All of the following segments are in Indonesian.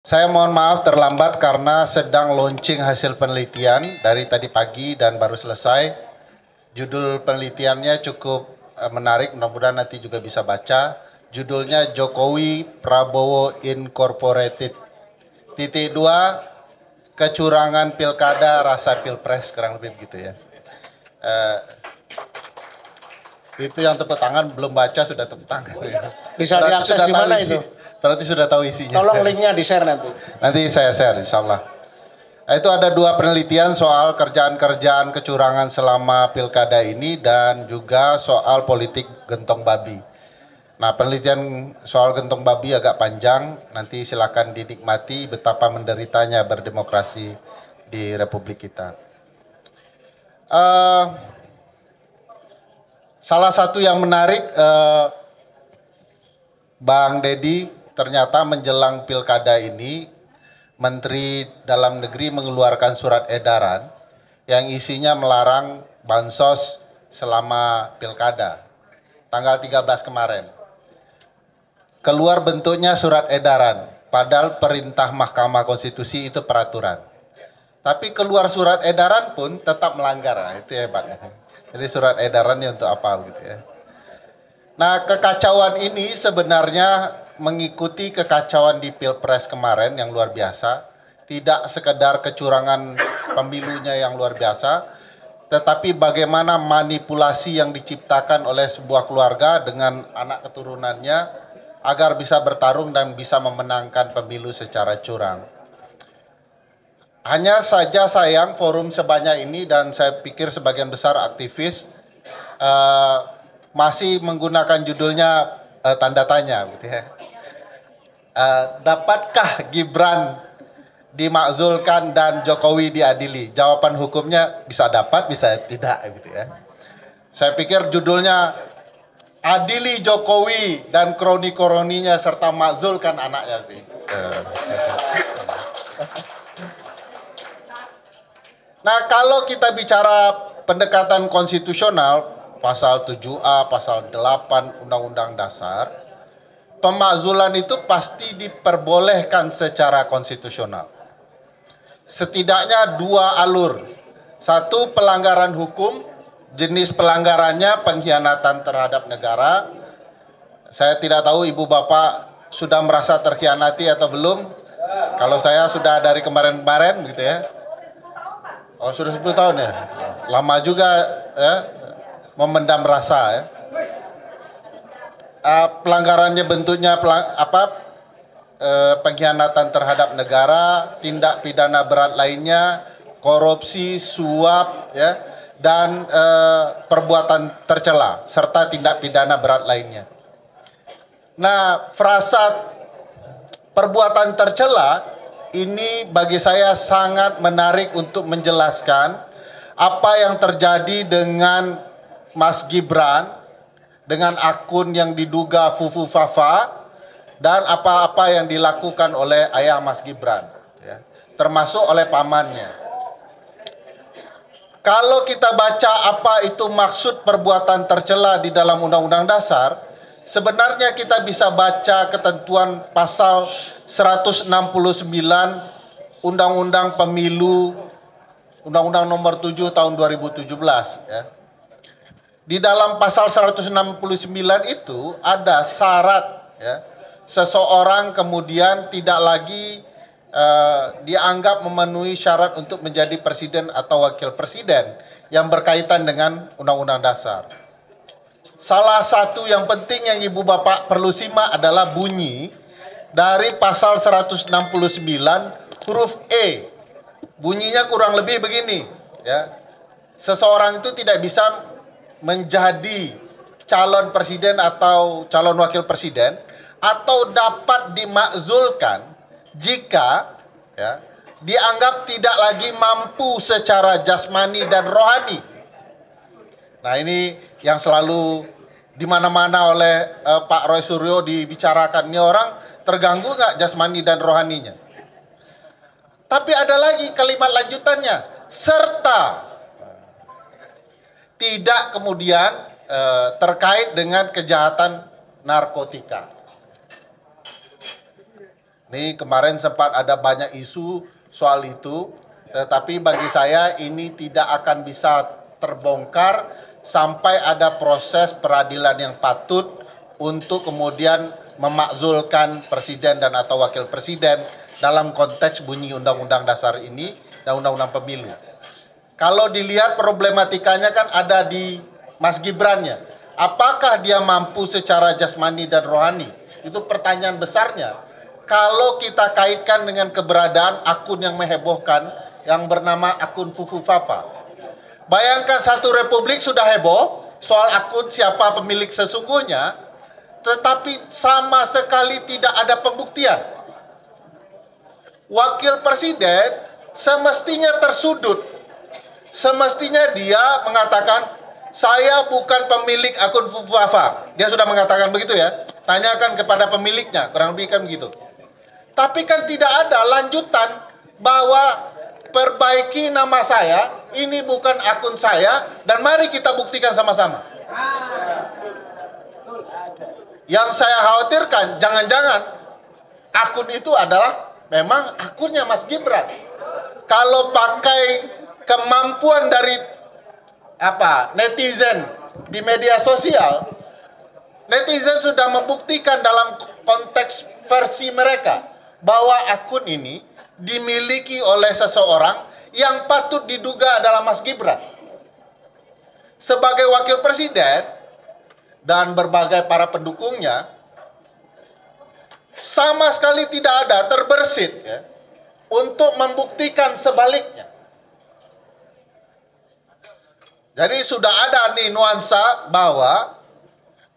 Saya mohon maaf terlambat karena sedang launching hasil penelitian dari tadi pagi dan baru selesai. Judul penelitiannya cukup menarik, mudah-mudahan nanti juga bisa baca. Judulnya Jokowi Prabowo Incorporated. Titik 2, kecurangan pilkada rasa pilpres, kurang lebih begitu ya. Itu yang tepuk tangan belum baca sudah tepuk tangan. Bisa diakses di mana itu? Berarti sudah tahu isinya. Tolong linknya di share nanti. Nanti saya share insya Allah. Nah, itu ada 2 penelitian soal kerjaan-kerjaan kecurangan selama pilkada ini dan juga soal politik gentong babi. Nah, penelitian soal gentong babi agak panjang, nanti silakan dinikmati betapa menderitanya berdemokrasi di Republik kita. Salah satu yang menarik, Bang Dedi, ternyata menjelang pilkada ini, Menteri Dalam Negeri mengeluarkan surat edaran yang isinya melarang bansos selama pilkada, tanggal 13 kemarin. Keluar bentuknya surat edaran, padahal perintah Mahkamah Konstitusi itu peraturan. Tapi keluar surat edaran pun tetap melanggar, nah, itu hebatnya. Jadi surat edarannya untuk apa gitu ya. Nah, kekacauan ini sebenarnya mengikuti kekacauan di Pilpres kemarin yang luar biasa. Tidak sekedar kecurangan pemilunya yang luar biasa, tetapi bagaimana manipulasi yang diciptakan oleh sebuah keluarga dengan anak keturunannya agar bisa bertarung dan bisa memenangkan pemilu secara curang. Hanya saja sayang forum sebanyak ini dan saya pikir sebagian besar aktivis masih menggunakan judulnya tanda tanya gitu ya. Dapatkah Gibran dimakzulkan dan Jokowi diadili? Jawaban hukumnya bisa dapat, bisa tidak gitu ya. Saya pikir judulnya adili Jokowi dan kroni-kroninya serta makzulkan anaknya. Nah, kalau kita bicara pendekatan konstitusional, pasal 7A, pasal 8 Undang-Undang Dasar, pemakzulan itu pasti diperbolehkan secara konstitusional. Setidaknya 2 alur. 1, pelanggaran hukum, jenis pelanggarannya pengkhianatan terhadap negara. Saya tidak tahu ibu bapak sudah merasa terkhianati atau belum. Kalau saya sudah dari kemarin-kemarin gitu ya. Oh, sudah 10 tahun ya. Lama juga ya, memendam rasa ya. Pelanggarannya bentuknya pengkhianatan terhadap negara, tindak pidana berat lainnya, korupsi, suap ya, dan perbuatan tercela serta tindak pidana berat lainnya. Nah, frasa perbuatan tercela ini bagi saya sangat menarik untuk menjelaskan apa yang terjadi dengan Mas Gibran, dengan akun yang diduga Fufu Fafa, dan apa-apa yang dilakukan oleh ayah Mas Gibran, ya, termasuk oleh pamannya. Kalau kita baca apa itu maksud perbuatan tercela di dalam Undang-Undang Dasar, sebenarnya kita bisa baca ketentuan pasal 169 Undang-Undang Pemilu, Undang-Undang Nomor 7 Tahun 2017, ya. Di dalam pasal 169 itu ada syarat ya, seseorang kemudian tidak lagi dianggap memenuhi syarat untuk menjadi presiden atau wakil presiden yang berkaitan dengan Undang-Undang Dasar. Salah satu yang penting yang ibu bapak perlu simak adalah bunyi dari pasal 169 huruf E. Bunyinya kurang lebih begini ya. Seseorang itu tidak bisa menjadi calon presiden atau calon wakil presiden atau dapat dimakzulkan jika ya, dianggap tidak lagi mampu secara jasmani dan rohani. Nah, ini yang selalu di mana-mana oleh Pak Roy Suryo dibicarakan, ini orang terganggu nggak jasmani dan rohaninya. Tapi ada lagi kalimat lanjutannya, serta tidak kemudian terkait dengan kejahatan narkotika. Ini kemarin sempat ada banyak isu soal itu, tetapi bagi saya ini tidak akan bisa terbongkar sampai ada proses peradilan yang patut untuk kemudian memakzulkan presiden dan atau wakil presiden dalam konteks bunyi undang-undang dasar ini dan undang-undang pemilu. Kalau dilihat problematikanya kan ada di Mas Gibrannya. Apakah dia mampu secara jasmani dan rohani? Itu pertanyaan besarnya. Kalau kita kaitkan dengan keberadaan akun yang menghebohkan yang bernama akun Fufu Fafa. Bayangkan satu republik sudah heboh soal akun siapa pemilik sesungguhnya, tetapi sama sekali tidak ada pembuktian. Wakil presiden semestinya tersudut. Semestinya dia mengatakan, saya bukan pemilik akun Fufu Fafa. Dia sudah mengatakan begitu ya. Tanyakan kepada pemiliknya, kurang lebih kan begitu. Tapi kan tidak ada lanjutan bahwa perbaiki nama saya, ini bukan akun saya, dan mari kita buktikan sama-sama. Yang saya khawatirkan, jangan-jangan akun itu adalah memang akunnya Mas Gibran. Kalau pakai kemampuan dari netizen di media sosial, netizen sudah membuktikan dalam konteks versi mereka bahwa akun ini dimiliki oleh seseorang yang patut diduga adalah Mas Gibran. Sebagai wakil presiden dan berbagai para pendukungnya, sama sekali tidak ada terbersit ya, untuk membuktikan sebaliknya. Jadi sudah ada nih nuansa bahwa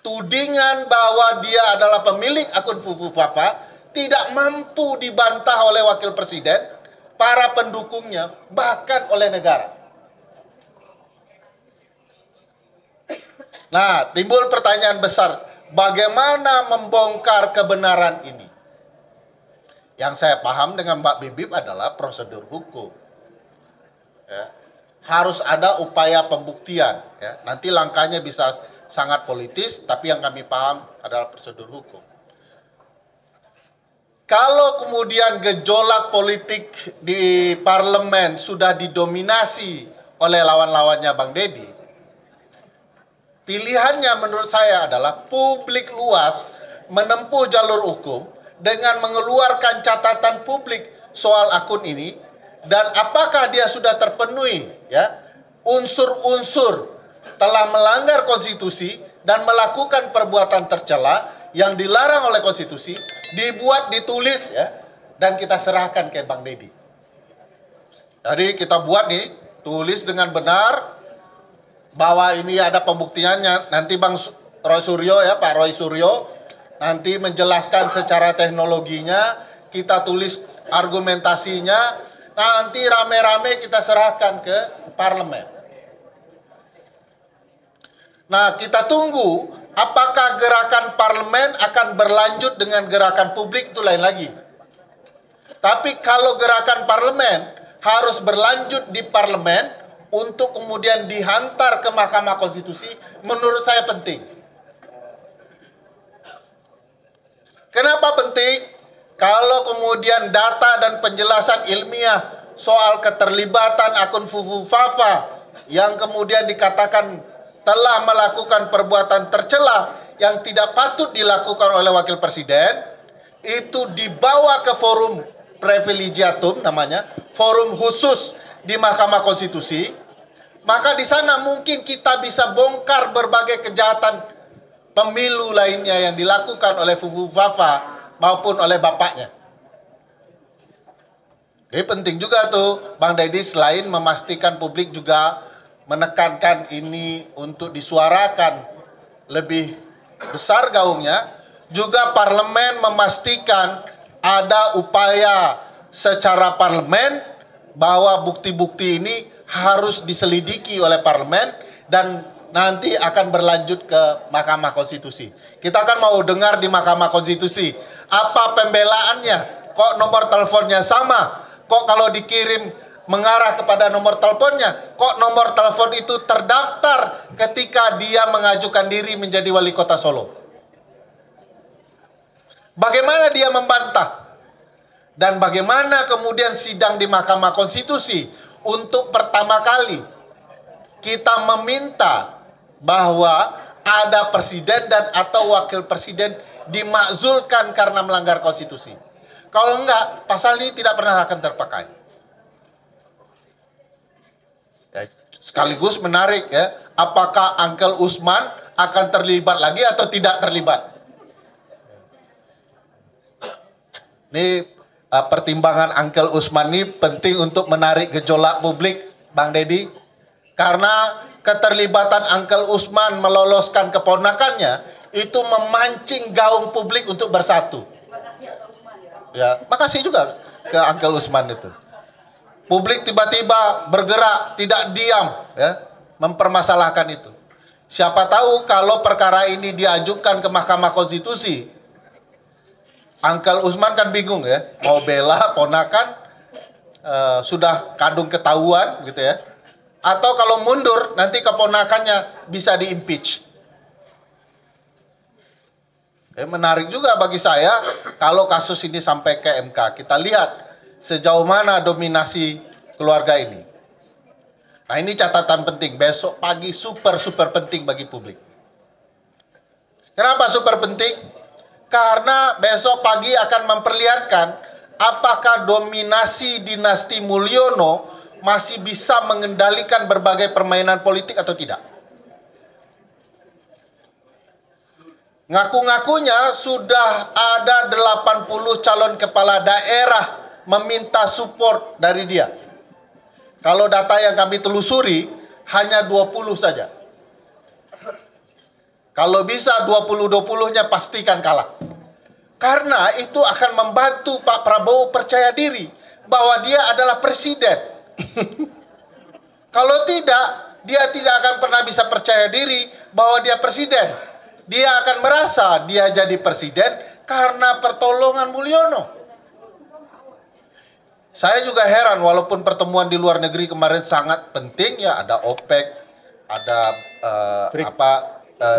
tudingan bahwa dia adalah pemilik akun Fufu Fafa tidak mampu dibantah oleh wakil presiden, para pendukungnya, bahkan oleh negara. Nah, timbul pertanyaan besar, bagaimana membongkar kebenaran ini? Yang saya paham dengan Mbak Bibip adalah prosedur hukum. Ya. Harus ada upaya pembuktian. Ya. Nanti langkahnya bisa sangat politis, tapi yang kami paham adalah prosedur hukum. Kalau kemudian gejolak politik di parlemen sudah didominasi oleh lawan-lawannya Bang Deddy, pilihannya menurut saya adalah publik luas menempuh jalur hukum dengan mengeluarkan catatan publik soal akun ini, dan apakah dia sudah terpenuhi ya unsur-unsur telah melanggar konstitusi dan melakukan perbuatan tercela yang dilarang oleh konstitusi, dibuat, ditulis ya, dan kita serahkan ke Bang Deddy. Jadi kita buat nih, tulis dengan benar bahwa ini ada pembuktiannya. Nanti Bang Roy Suryo ya, Pak Roy Suryo nanti menjelaskan secara teknologinya, kita tulis argumentasinya, nanti rame-rame kita serahkan ke parlemen. Nah, kita tunggu apakah gerakan parlemen akan berlanjut dengan gerakan publik, itu lain lagi. Tapi kalau gerakan parlemen harus berlanjut di parlemen untuk kemudian dihantar ke Mahkamah Konstitusi, menurut saya penting. Kenapa penting? Kalau kemudian data dan penjelasan ilmiah soal keterlibatan akun Fufu Fafa yang kemudian dikatakan telah melakukan perbuatan tercela yang tidak patut dilakukan oleh wakil presiden, itu dibawa ke forum privilegiatum namanya, forum khusus di Mahkamah Konstitusi, maka di sana mungkin kita bisa bongkar berbagai kejahatan pemilu lainnya yang dilakukan oleh Fufu Fafa maupun oleh bapaknya. Jadi penting juga tuh Bang Deddy selain memastikan publik juga menekankan ini untuk disuarakan lebih besar gaungnya, juga parlemen memastikan ada upaya secara parlemen bahwa bukti-bukti ini harus diselidiki oleh parlemen dan nanti akan berlanjut ke Mahkamah Konstitusi. Kita kan mau dengar di Mahkamah Konstitusi apa pembelaannya, kok nomor teleponnya sama, kok kalau dikirim mengarah kepada nomor teleponnya, kok nomor telepon itu terdaftar ketika dia mengajukan diri menjadi wali kota Solo. Bagaimana dia membantah? Dan bagaimana kemudian sidang di Mahkamah Konstitusi untuk pertama kali kita meminta bahwa ada presiden dan atau wakil presiden dimakzulkan karena melanggar konstitusi. Kalau enggak, pasal ini tidak pernah akan terpakai. Ya, sekaligus menarik ya, apakah Uncle Usman akan terlibat lagi atau tidak terlibat? Ini pertimbangan Uncle Usman ini penting untuk menarik gejolak publik, Bang Deddy, karena keterlibatan Uncle Usman meloloskan keponakannya itu memancing gaung publik untuk bersatu. Ya, makasih juga ke Uncle Usman itu. Publik tiba-tiba bergerak, tidak diam, ya, mempermasalahkan itu. Siapa tahu kalau perkara ini diajukan ke Mahkamah Konstitusi, Uncle Usman kan bingung ya, mau bela ponakan, sudah kadung ketahuan gitu ya. Atau kalau mundur, nanti keponakannya bisa di-impeach. Menarik juga bagi saya, kalau kasus ini sampai ke MK, kita lihat sejauh mana dominasi keluarga ini. Nah ini catatan penting, besok pagi super penting bagi publik. Kenapa super penting? Karena besok pagi akan memperlihatkan apakah dominasi dinasti Mulyono masih bisa mengendalikan berbagai permainan politik atau tidak. Ngaku-ngakunya sudah ada 80 calon kepala daerah meminta support dari dia. Kalau data yang kami telusuri, hanya 20 saja. Kalau bisa 20-20-nya pastikan kalah. Karena itu akan membantu Pak Prabowo percaya diri bahwa dia adalah presiden. Kalau tidak, dia tidak akan pernah bisa percaya diri bahwa dia presiden. Dia akan merasa dia jadi presiden karena pertolongan Mulyono. Saya juga heran, walaupun pertemuan di luar negeri kemarin sangat penting ya, ada OPEC, ada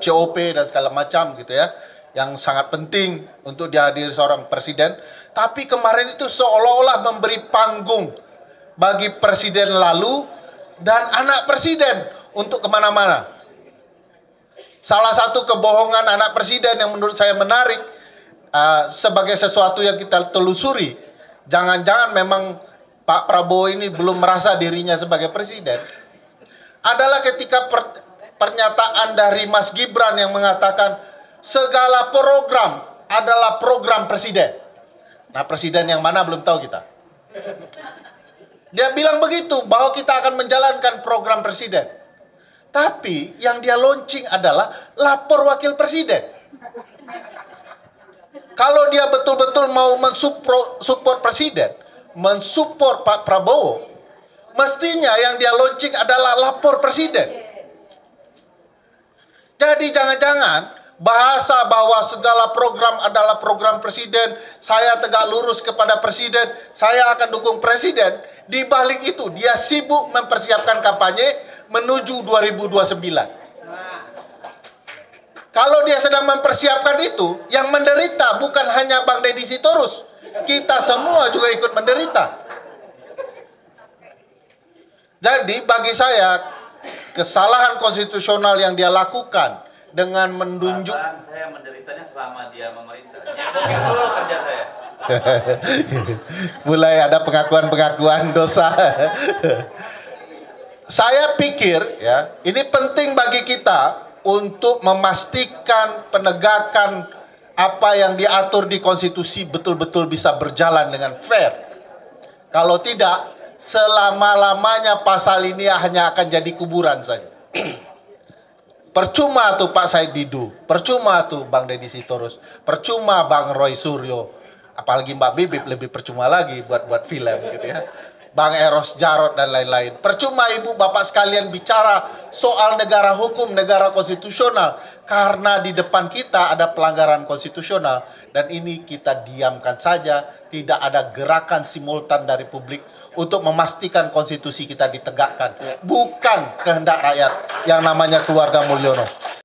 COP dan segala macam gitu ya, yang sangat penting untuk dihadiri seorang presiden. Tapi kemarin itu seolah-olah memberi panggung bagi presiden lalu dan anak presiden untuk kemana-mana. Salah satu kebohongan anak presiden yang menurut saya menarik, sebagai sesuatu yang kita telusuri, jangan-jangan memang Pak Prabowo ini belum merasa dirinya sebagai presiden, adalah ketika pernyataan dari Mas Gibran yang mengatakan segala program adalah program presiden. Nah, presiden yang mana belum tahu kita. Dia bilang begitu, bahwa kita akan menjalankan program presiden. Tapi yang dia launching adalah lapor wakil presiden. Kalau dia betul-betul mau mensupport presiden, mensupport Pak Prabowo, mestinya yang dia launching adalah lapor presiden. Jadi jangan-jangan bahasa bahwa segala program adalah program presiden, saya tegak lurus kepada presiden, saya akan dukung presiden. Di balik itu dia sibuk mempersiapkan kampanye menuju 2029. Kalau dia sedang mempersiapkan itu, yang menderita bukan hanya Bang Deddy Sitorus, kita semua juga ikut menderita. Jadi bagi saya, kesalahan konstitusional yang dia lakukan dengan menunjuk, saya menderitanya selama dia memerintah. Ya, dulu kerja saya. Mulai ada pengakuan-pengakuan dosa. Saya pikir ya, ini penting bagi kita untuk memastikan penegakan apa yang diatur di konstitusi betul-betul bisa berjalan dengan fair. Kalau tidak, selama-lamanya pasal ini hanya akan jadi kuburan saja. Percuma tuh Pak Said Didu, percuma tuh Bang Deddy Sitorus, percuma Bang Roy Suryo, apalagi Mbak Bibip lebih percuma lagi buat film gitu ya. Bang Eros Jarot dan lain-lain. Percuma ibu bapak sekalian bicara soal negara hukum, negara konstitusional, karena di depan kita ada pelanggaran konstitusional dan ini kita diamkan saja, tidak ada gerakan simultan dari publik untuk memastikan konstitusi kita ditegakkan. Bukan kehendak rakyat yang namanya keluarga Mulyono.